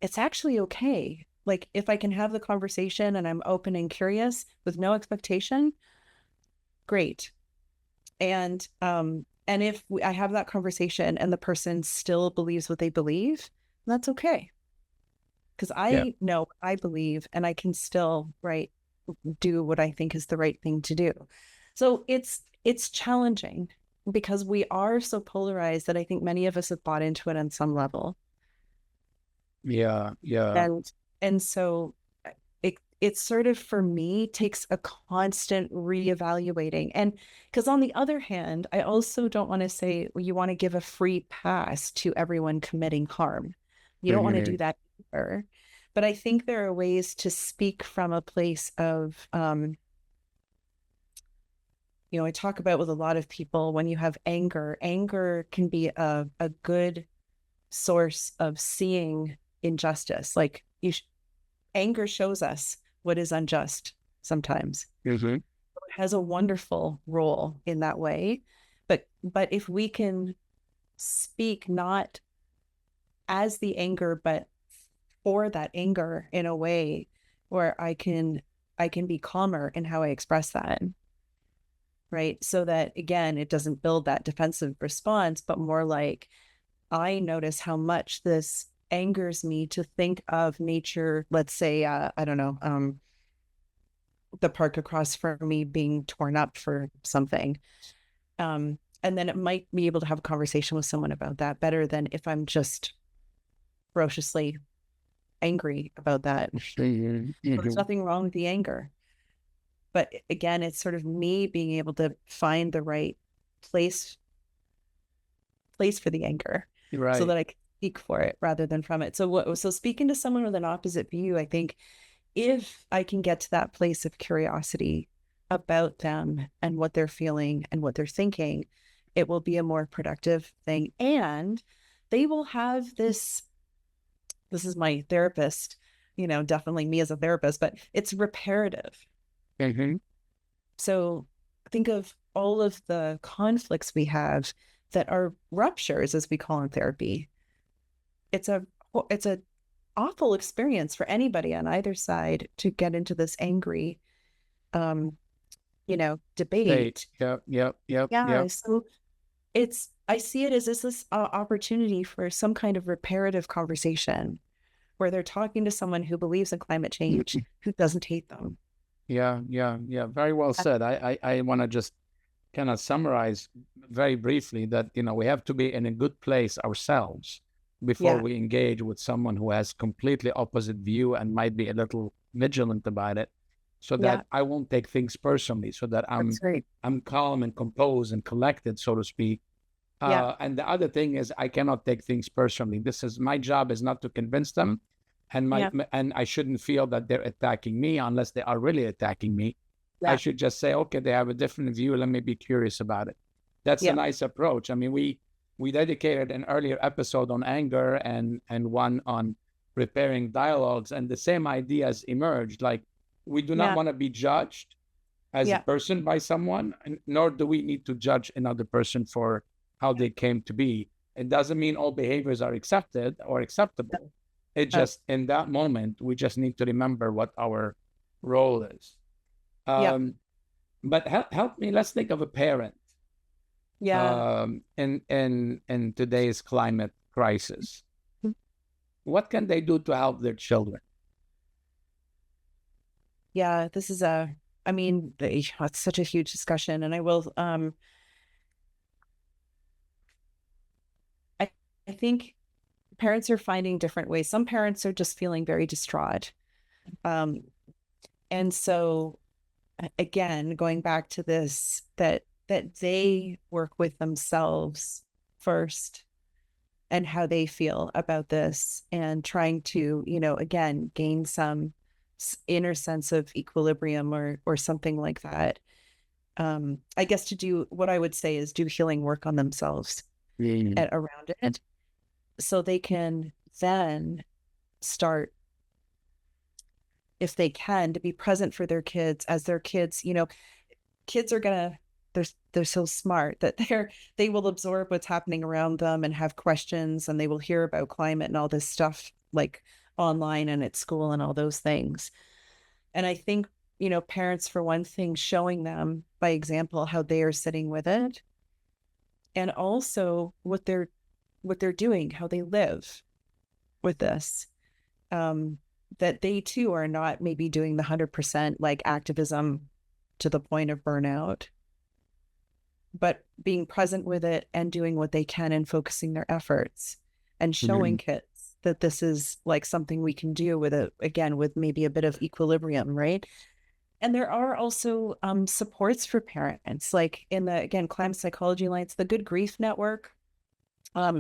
it's actually okay. Like if I can have the conversation and I'm open and curious with no expectation, great. And if I have that conversation and the person still believes what they believe, that's okay. Because Yeah. I know I believe and I can still, right, do what I think is the right thing to do. So it's challenging because we are so polarized that I think many of us have bought into it on some level. Yeah. Yeah. And so it sort of, for me, takes a constant reevaluating. And because on the other hand, I also don't want to say, well, you want to give a free pass to everyone committing harm. You don't want to do that either. But I think there are ways to speak from a place of, I talk about with a lot of people, when you have anger can be a good source of seeing injustice. Like anger shows us what is unjust sometimes. Mm-hmm. It has a wonderful role in that way. But if we can speak not as the anger, but for that anger in a way where I can be calmer in how I express that. Right. So that again, it doesn't build that defensive response, but more like I notice how much this angers me to think of nature, let's say, I don't know, the park across from me being torn up for something. And then it might be able to have a conversation with someone about that better than if I'm just ferociously angry about that. Mm-hmm. So there's nothing wrong with the anger. But again, it's sort of me being able to find the right place for the anger, Right. so that I can speak for it rather than from it. So speaking to someone with an opposite view, I think if I can get to that place of curiosity about them and what they're feeling and what they're thinking, it will be a more productive thing. And they will have this is my therapist, definitely me as a therapist, but it's reparative. Mm-hmm. So think of all of the conflicts we have that are ruptures, as we call in therapy. It's a awful experience for anybody on either side to get into this angry, debate. Yep. Yeah. So I see it as this opportunity for some kind of reparative conversation where they're talking to someone who believes in climate change, who doesn't hate them. Yeah. Very well said. I want to just kind of summarize very briefly that, we have to be in a good place ourselves before we engage with someone who has completely opposite view and might be a little vigilant about it, so that I won't take things personally, so that I'm calm and composed and collected, so to speak. And the other thing is, I cannot take things personally. My job is not to convince them, and and I shouldn't feel that they're attacking me unless they are really attacking me. I should just say, okay, they have a different view. Let me be curious about it. That's a nice approach. I mean, we dedicated an earlier episode on anger and one on repairing dialogues, and the same ideas emerged. Like, we do not want to be judged as a person by someone, nor do we need to judge another person for how they came to be. It doesn't mean all behaviors are accepted or acceptable. It just, in that moment, we just need to remember what our role is. But help me. Let's think of a parent. In today's climate crisis, what can they do to help their children? Yeah, this is it's such a huge discussion, and I think parents are finding different ways. Some parents are just feeling very distraught. And so again, going back to this, that they work with themselves first and how they feel about this, and trying to, again, gain some inner sense of equilibrium or something like that. I guess to do what I would say is do healing work on themselves around it, so they can then start, if they can, to be present for their kids as their kids. Kids are they're so smart that they will absorb what's happening around them and have questions, and they will hear about climate and all this stuff, like online and at school and all those things. And I think, parents, for one thing, showing them by example how they are sitting with it, and also what they're doing, how they live with this, that they too are not maybe doing the 100% like activism to the point of burnout, but being present with it and doing what they can and focusing their efforts and showing kids that this is like something we can do with with maybe a bit of equilibrium, right? And there are also supports for parents, like in the, again, Climate Psychology Alliance, the Good Grief Network.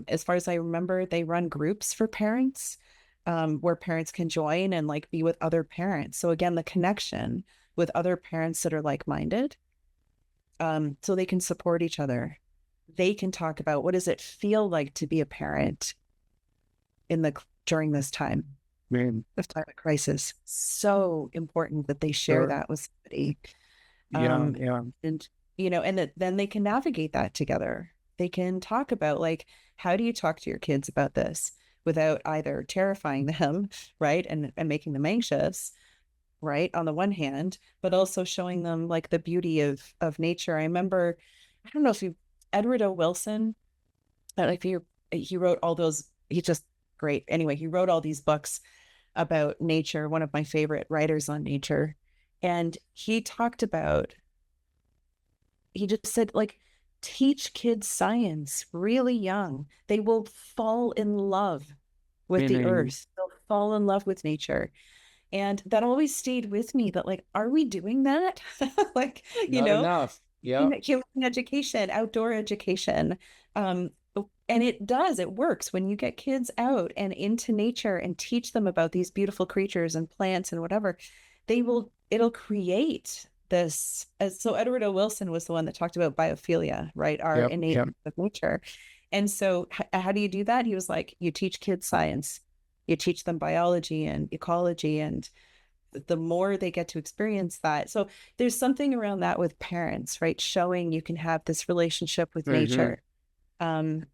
As far as I remember, they run groups for parents, where parents can join and like be with other parents. So again, the connection with other parents that are like-minded, so they can support each other. They can talk about what does it feel like to be a parent during this time Man, of climate crisis. So important that they share sure. that with somebody. Yeah, yeah. And and that then they can navigate that together. They can talk about like, how do you talk to your kids about this without either terrifying them, right, and making them anxious, right, on the one hand, but also showing them like the beauty of nature. I remember, I don't know if you, Edward O. Wilson, if you, he wrote all those, he's just great. Anyway, he wrote all these books about nature, one of my favorite writers on nature. And he talked about, he just said, like, teach kids science really young. They will fall in love with the Meaning, earth, they'll fall in love with nature. And that always stayed with me, that like, are we doing that? Like, not enough. Yeah. human education, outdoor education. Um, and it does, it works when you get kids out and into nature and teach them about these beautiful creatures and plants and whatever, it'll create this. So Edward O. Wilson was the one that talked about biophilia, right? Our Yep. innate Yep. love of nature. And so how do you do that? He was like, you teach kids science, you teach them biology and ecology, and the more they get to experience that. So there's something around that with parents, right? Showing you can have this relationship with Hmm. nature, um,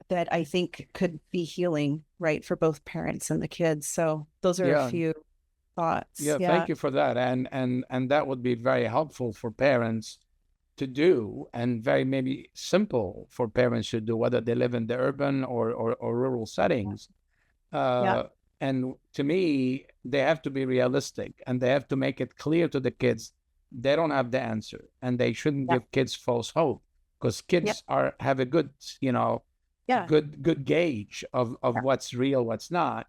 that I think could be healing, right, for both parents and the kids. So those are a Yeah. few thoughts. Yeah. Yeah. Thank you for that. And that would be very helpful for parents to do, and very maybe simple for parents to do, whether they live in the urban or rural settings. Yeah. Uh, and to me, they have to be realistic, and they have to make it clear to the kids they don't have the answer, and they shouldn't Yeah. give kids false hope, because Yeah. kids have a good, Yeah. good gauge of Yeah. what's real, what's not.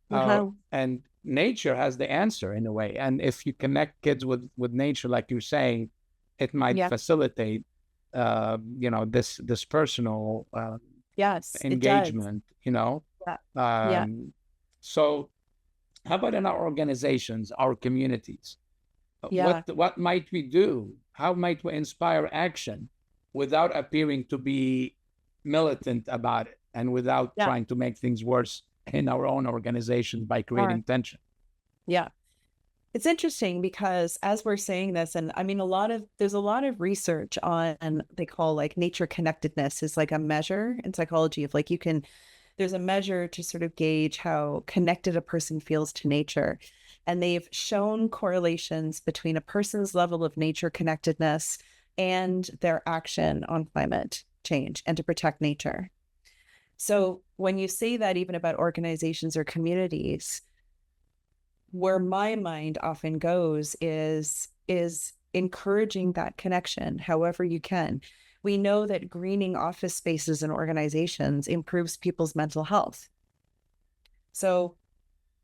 Uh-huh. And nature has the answer in a way. And if you connect kids with nature, like you're saying, it might Yeah. facilitate, this personal Yes, it does. engagement. Yeah. Yeah. So how about in our organizations, our communities? Yeah. What might we do? How might we inspire action without appearing to be militant about it, and without Yeah. trying to make things worse in our own organization by Sure. creating tension? Yeah. It's interesting because as we're saying this, and I mean, there's a lot of research on, they call like nature connectedness is like a measure in psychology of like, there's a measure to sort of gauge how connected a person feels to nature. And they've shown correlations between a person's level of nature connectedness and their action on climate change and to protect nature. So when you say that even about organizations or communities, where my mind often goes is encouraging that connection however you can. We know that greening office spaces and organizations improves people's mental health. So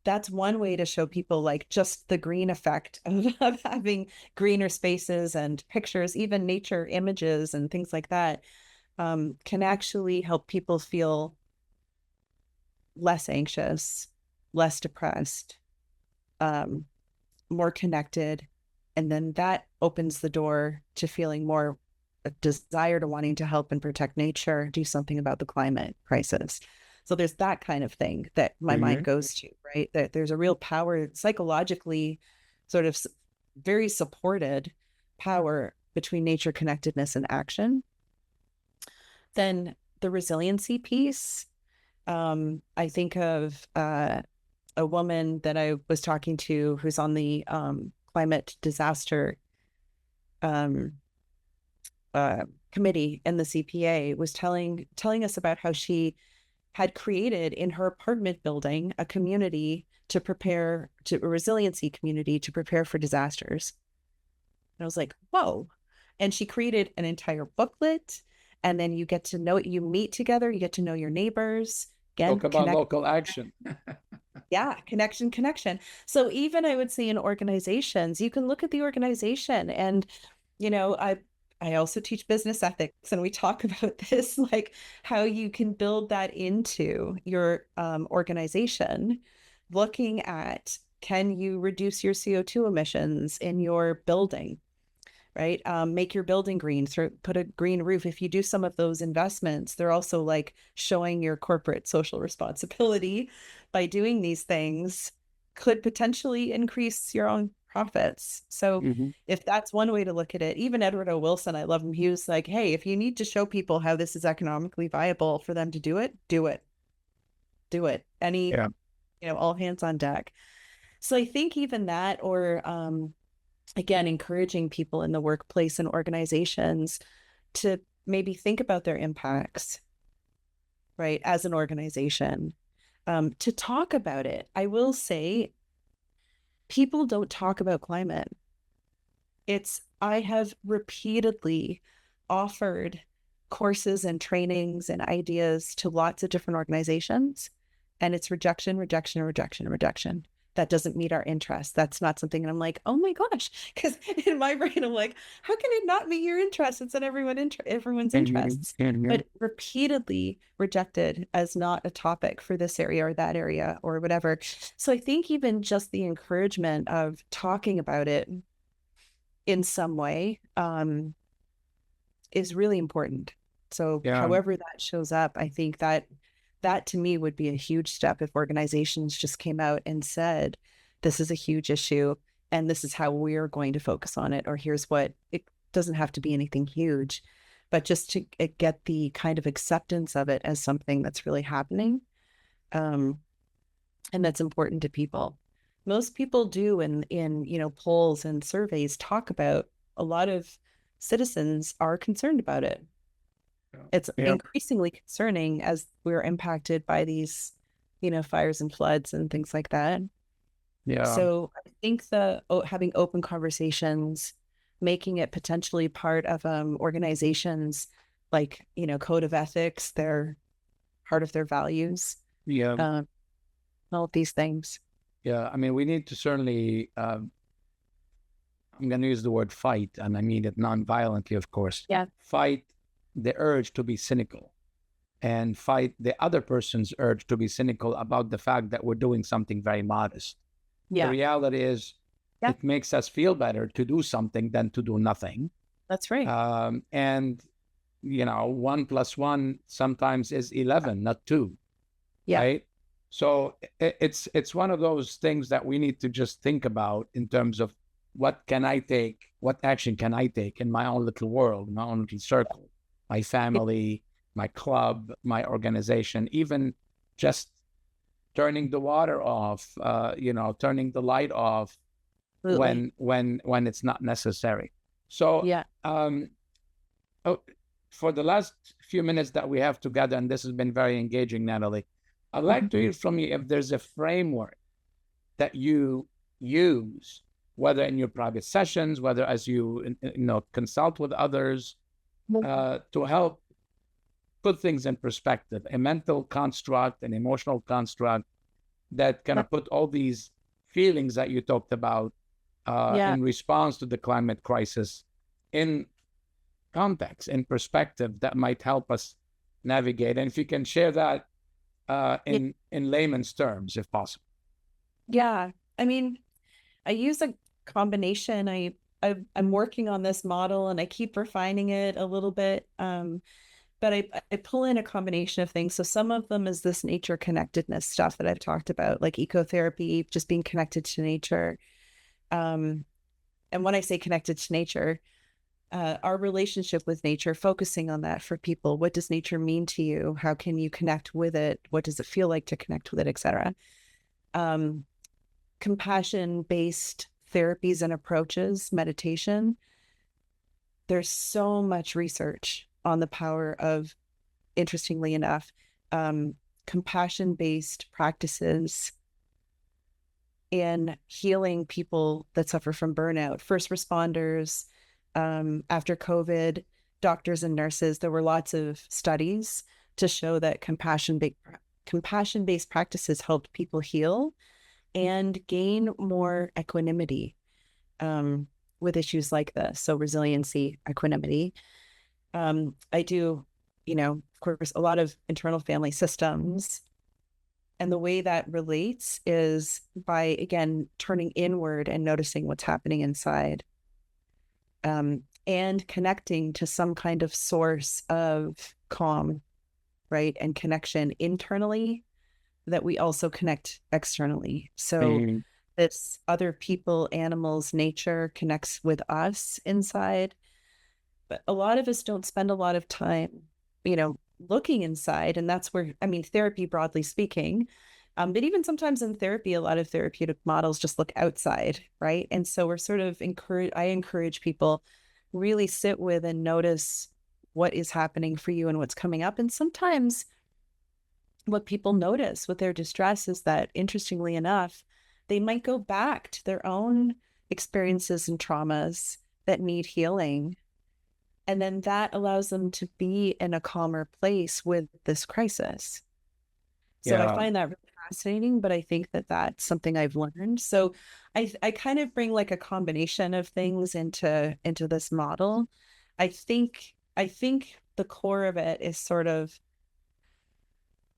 that's one way to show people like just the green effect of having greener spaces and pictures, even nature images and things like that, can actually help people feel less anxious, less depressed, um, more connected. And then that opens the door to feeling more a desire to wanting to help and protect nature, do something about the climate crisis. So there's that kind of thing that my mind Mm-hmm. goes to, right? That there's a real power, psychologically, sort of very supported power between nature connectedness and action. Then the resiliency piece. I think of a woman that I was talking to who's on the climate disaster um, committee in the CPA, was telling us about how she had created in her apartment building a community to prepare to a resiliency community to prepare for disasters. And I was like, whoa. And she created an entire booklet. And then you get to know it, you meet together, you get to know your neighbors, Talk again, about connect. local action. Yeah, connection. So even I would say in organizations, you can look at the organization and, I I also teach business ethics, and we talk about this, like how you can build that into your organization, looking at, can you reduce your CO2 emissions in your building, right? Make your building green, put a green roof. If you do some of those investments, they're also like showing your corporate social responsibility by doing these things, could potentially increase your own profits. So Mm-hmm. if that's one way to look at it, even Edward O. Wilson, I love him. He was like, hey, if you need to show people how this is economically viable for them to do it, do it. Do it. Yeah. All hands on deck. So I think even that, or again, encouraging people in the workplace and organizations to maybe think about their impacts, right, as an organization, to talk about it. I will say, people don't talk about climate. I have repeatedly offered courses and trainings and ideas to lots of different organizations, and it's rejection, rejection, rejection, rejection. That doesn't meet our interest. That's not something. And I'm like, oh my gosh, because in my brain, I'm like, how can it not meet your interest? It's in everyone's interests, but repeatedly rejected as not a topic for this area or that area or whatever. So I think even just the encouragement of talking about it in some way is really important. So Yeah. however that shows up, I think that to me would be a huge step if organizations just came out and said, this is a huge issue and this is how we're going to focus on it, or here's what. It doesn't have to be anything huge, but just to get the kind of acceptance of it as something that's really happening, and that's important to people. Most people do in polls and surveys talk about, a lot of citizens are concerned about it. It's Yeah. increasingly concerning as we're impacted by these, fires and floods and things like that. Yeah. So I think having open conversations, making it potentially part of organizations, like, code of ethics, they're part of their values, Yeah. all of these things. Yeah. I mean, we need to certainly, I'm going to use the word fight, and I mean it non-violently, of course. Yeah. Fight the urge to be cynical, and fight the other person's urge to be cynical about the fact that we're doing something very modest. The Yeah. reality is, Yeah. it makes us feel better to do something than to do nothing. That's right. And 1 + 1 sometimes is 11, not 2. Yeah. Right. So it's one of those things that we need to just think about in terms of, what action can I take in my own little world, my own little circle, my family, my club, my organization, even just turning the water off, turning the light off when it's not necessary. So yeah. For the last few minutes that we have together, and this has been very engaging, Natalie, I'd like to hear from you if there's a framework that you use, whether in your private sessions, whether as you consult with others, to help put things in perspective, a mental construct, an emotional construct that kind of put all these feelings that you talked about in response to the climate crisis in context, in perspective, that might help us navigate. And if you can share that in layman's terms, if possible. Yeah. I mean, I use a combination. I'm working on this model and I keep refining it a little bit. But I pull in a combination of things. So some of them is this nature connectedness stuff that I've talked about, like ecotherapy, just being connected to nature. And when I say connected to nature, our relationship with nature, focusing on that for people. What does nature mean to you? How can you connect with it? What does it feel like to connect with it, etc. Compassion-based therapies and approaches, meditation. There's so much research on the power of, interestingly enough, compassion-based practices in healing people that suffer from burnout, first responders, after COVID, doctors and nurses. There were lots of studies to show that compassion-based practices helped people heal and gain more equanimity. with issues like this. So resiliency, equanimity. I do, of course, a lot of internal family systems. And the way that relates is by, again, turning inward and noticing what's happening inside, and connecting to some kind of source of calm, right? And connection internally that we also connect externally. So this other people, animals, nature connects with us inside. But a lot of us don't spend a lot of time, looking inside. And that's where, therapy, broadly speaking, but even sometimes in therapy, a lot of therapeutic models just look outside, right? And so we're sort of I encourage people really sit with and notice what is happening for you and what's coming up. And sometimes what people notice with their distress is that, interestingly enough, they might go back to their own experiences and traumas that need healing. And then that allows them to be in a calmer place with this crisis. So I find that really fascinating, but I think that that's something I've learned. So I kind of bring like a combination of things into this model. I think the core of it is sort of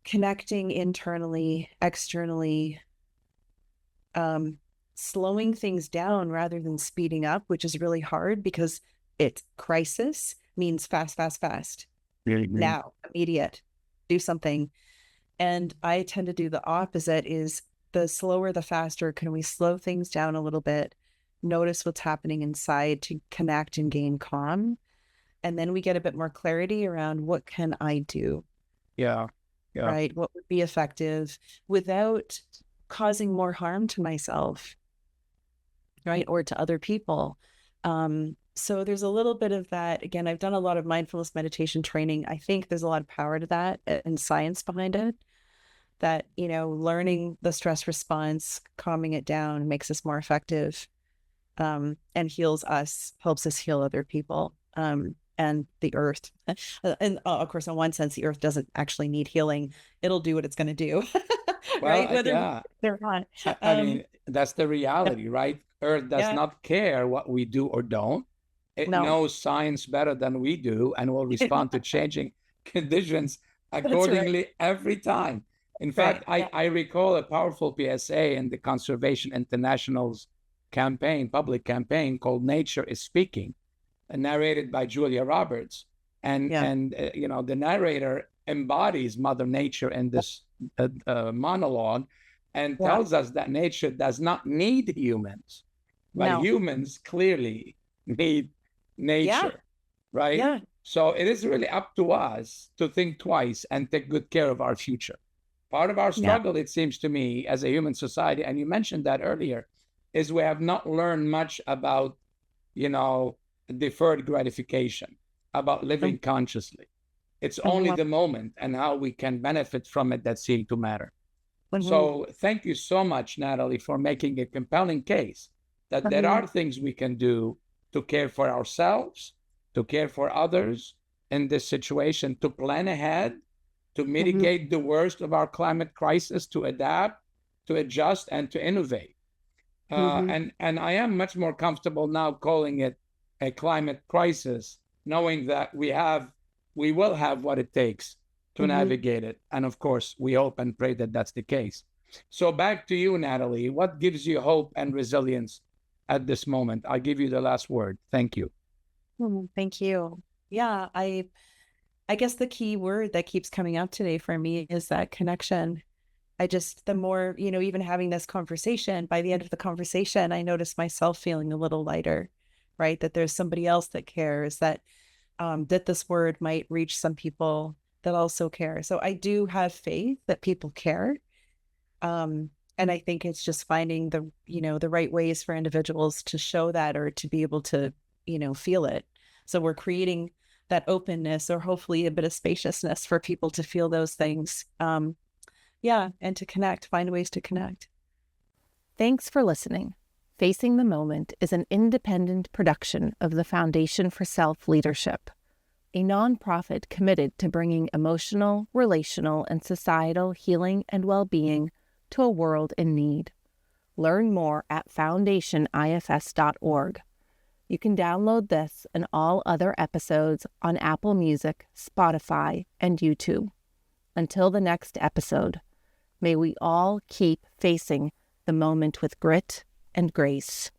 connecting internally, externally, slowing things down rather than speeding up, which is really hard because it's crisis means fast, fast, fast. Now, immediate, do something. And I tend to do the opposite, is the slower, the faster. Can we slow things down a little bit, notice what's happening inside to connect and gain calm? And then we get a bit more clarity around what can I do? Yeah. Right? What would be effective without causing more harm to myself, right? Or to other people. So there's a little bit of that. Again, I've done a lot of mindfulness meditation training. I think there's a lot of power to that and science behind it, that, learning the stress response, calming it down makes us more effective, and heals us, helps us heal other people, and the earth. And of course, in one sense, the earth doesn't actually need healing. It'll do what it's going to do. Right? Whether they're not. That's the reality, right? Earth does not care what we do or don't. It knows science better than we do and will respond to changing conditions accordingly every time. In fact, I recall a powerful PSA in the Conservation International's public campaign called Nature is Speaking, narrated by Julia Roberts. And the narrator embodies Mother Nature in this monologue, and tells us that nature does not need humans, but humans clearly need nature, right? Yeah. So it is really up to us to think twice and take good care of our future. Part of our struggle, it seems to me, as a human society, and you mentioned that earlier, is we have not learned much about, deferred gratification, about living consciously. It's only the moment and how we can benefit from it that seem to matter. So thank you so much, Natalie, for making a compelling case that there are things we can do to care for ourselves, to care for others in this situation, to plan ahead, to mitigate the worst of our climate crisis, to adapt, to adjust, and to innovate. And I am much more comfortable now calling it a climate crisis, knowing that we will have what it takes to navigate it. And of course, we hope and pray that that's the case. So back to you, Natalie. What gives you hope and resilience at this moment? I'll give you the last word. Thank you. Thank you. Yeah, I guess the key word that keeps coming up today for me is that connection. The more, even having this conversation, by the end of the conversation, I notice myself feeling a little lighter, right? That there's somebody else that cares, that this word might reach some people that also care. So I do have faith that people care. And I think it's just finding the right ways for individuals to show that, or to be able to, feel it. So we're creating that openness, or hopefully a bit of spaciousness for people to feel those things. And to connect, find ways to connect. Thanks for listening. Facing the Moment is an independent production of the Foundation for Self-Leadership, a nonprofit committed to bringing emotional, relational, and societal healing and well-being to a world in need. Learn more at foundationifs.org. You can download this and all other episodes on Apple Music, Spotify, and YouTube. Until the next episode, may we all keep facing the moment with grit and grace.